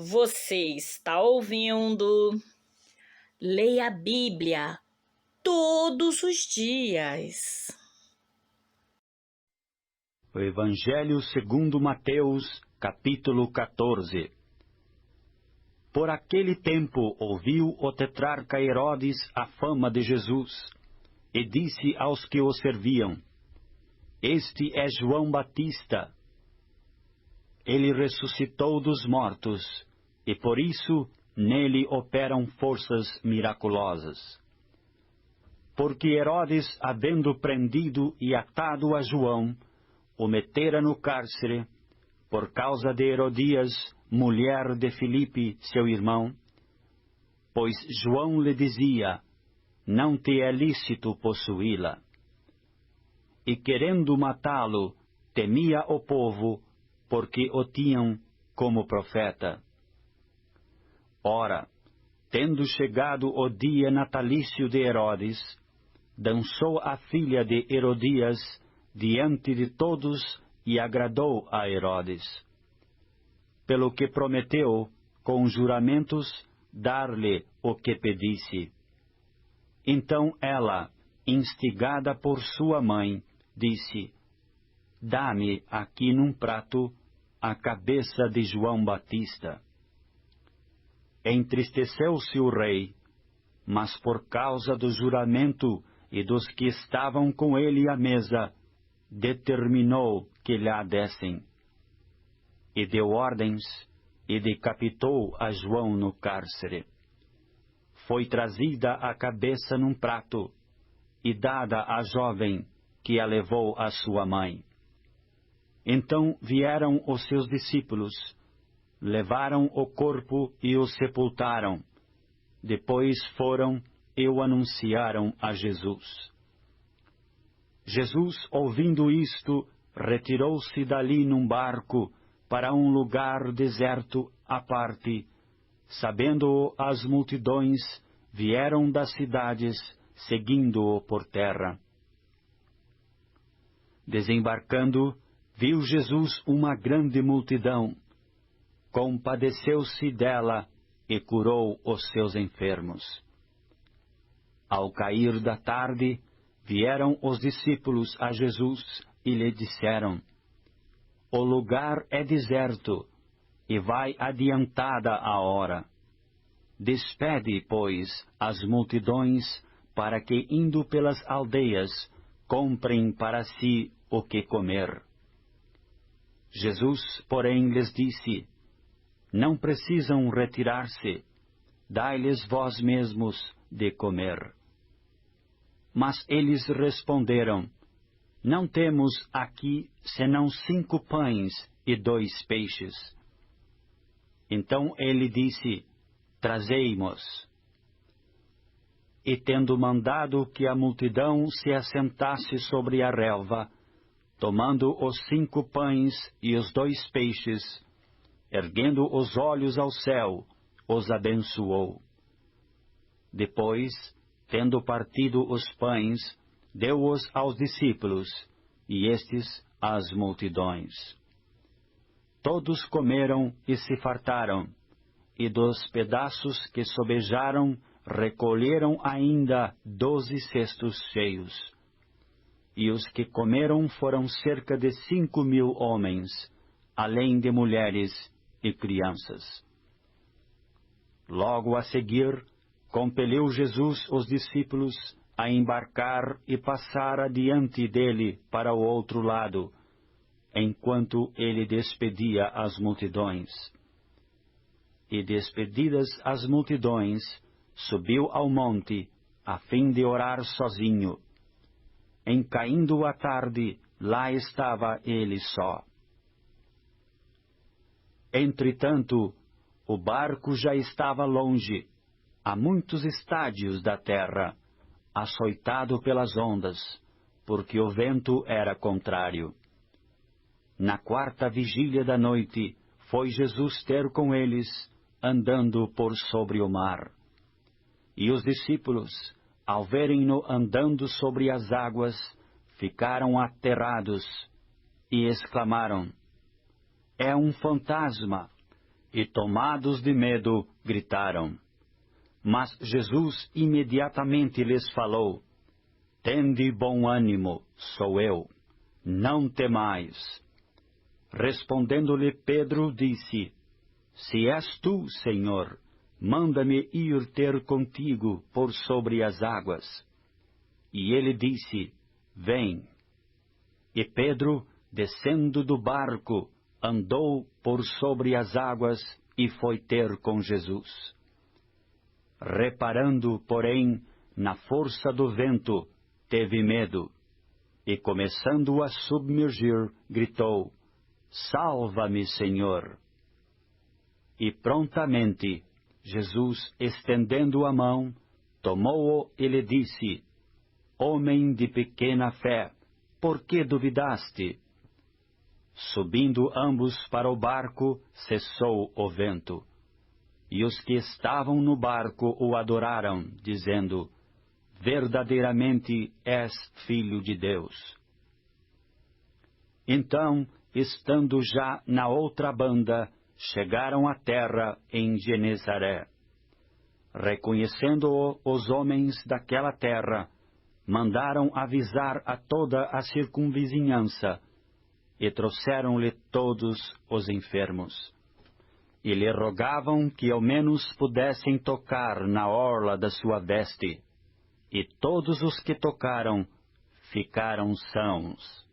Você está ouvindo Leia a Bíblia todos os dias. O Evangelho segundo Mateus, capítulo 14. Por aquele tempo ouviu o tetrarca Herodes a fama de Jesus, e disse aos que o serviam: Este é João Batista. Ele ressuscitou dos mortos, e por isso nele operam forças miraculosas. Porque Herodes, havendo prendido e atado a João, o metera no cárcere, por causa de Herodias, mulher de Filipe, seu irmão, pois João lhe dizia: não te é lícito possuí-la. E querendo matá-lo, temia o povo, porque o tinham como profeta. Ora, tendo chegado o dia natalício de Herodes, dançou a filha de Herodias diante de todos e agradou a Herodes. Pelo que prometeu, com juramentos, dar-lhe o que pedisse. Então ela, instigada por sua mãe, disse: dá-me aqui num prato a cabeça de João Batista. Entristeceu-se o rei, mas por causa do juramento e dos que estavam com ele à mesa, determinou que lhe dessem. E deu ordens, e decapitou a João no cárcere. Foi trazida a cabeça num prato, e dada à jovem, que a levou à sua mãe. Então vieram os seus discípulos, levaram o corpo e o sepultaram. Depois foram e o anunciaram a Jesus. Jesus, ouvindo isto, retirou-se dali num barco para um lugar deserto à parte. Sabendo-o as multidões, vieram das cidades, seguindo-o por terra. Desembarcando, viu Jesus uma grande multidão. Compadeceu-se dela e curou os seus enfermos. Ao cair da tarde, vieram os discípulos a Jesus e lhe disseram: o lugar é deserto, e vai adiantada a hora. Despede, pois, as multidões, para que, indo pelas aldeias, comprem para si o que comer. Jesus, porém, lhes disse: não precisam retirar-se, dai-lhes vós mesmos de comer. Mas eles responderam: não temos aqui senão 5 pães e 2 peixes. Então ele disse: trazei-mos. E tendo mandado que a multidão se assentasse sobre a relva, tomando os 5 pães e os 2 peixes, erguendo os olhos ao céu, os abençoou. Depois, tendo partido os pães, deu-os aos discípulos, e estes às multidões. Todos comeram e se fartaram, e dos pedaços que sobejaram, recolheram ainda 12 cestos cheios. E os que comeram foram cerca de 5.000 homens, além de mulheres e crianças. Logo a seguir, compeliu Jesus os discípulos a embarcar e passar adiante dele para o outro lado, enquanto ele despedia as multidões. E despedidas as multidões, subiu ao monte, a fim de orar sozinho. Em caindo a tarde, lá estava ele só. Entretanto, o barco já estava longe, a muitos estádios da terra, açoitado pelas ondas, porque o vento era contrário. Na 4ª vigília da noite, foi Jesus ter com eles, andando por sobre o mar. E os discípulos, ao verem-no andando sobre as águas, ficaram aterrados e exclamaram: é um fantasma! e, tomados de medo, gritaram. Mas Jesus imediatamente lhes falou: Tende bom ânimo, sou eu, não temais. Respondendo-lhe Pedro, disse: Se és tu, Senhor, manda-me ir ter contigo por sobre as águas. E ele disse: Vem. E Pedro, descendo do barco, andou por sobre as águas e foi ter com Jesus. Reparando, porém, na força do vento, teve medo, e começando a submergir, gritou: Salva-me, Senhor! E prontamente, Jesus, estendendo a mão, tomou-o e lhe disse: Homem de pequena fé, por que duvidaste? Subindo ambos para o barco, cessou o vento. E os que estavam no barco o adoraram, dizendo: Verdadeiramente és Filho de Deus. Então, estando já na outra banda, chegaram à terra em Genezaré. Reconhecendo-o os homens daquela terra, mandaram avisar a toda a circunvizinhança, e trouxeram-lhe todos os enfermos. E lhe rogavam que ao menos pudessem tocar na orla da sua veste. E todos os que tocaram ficaram sãos.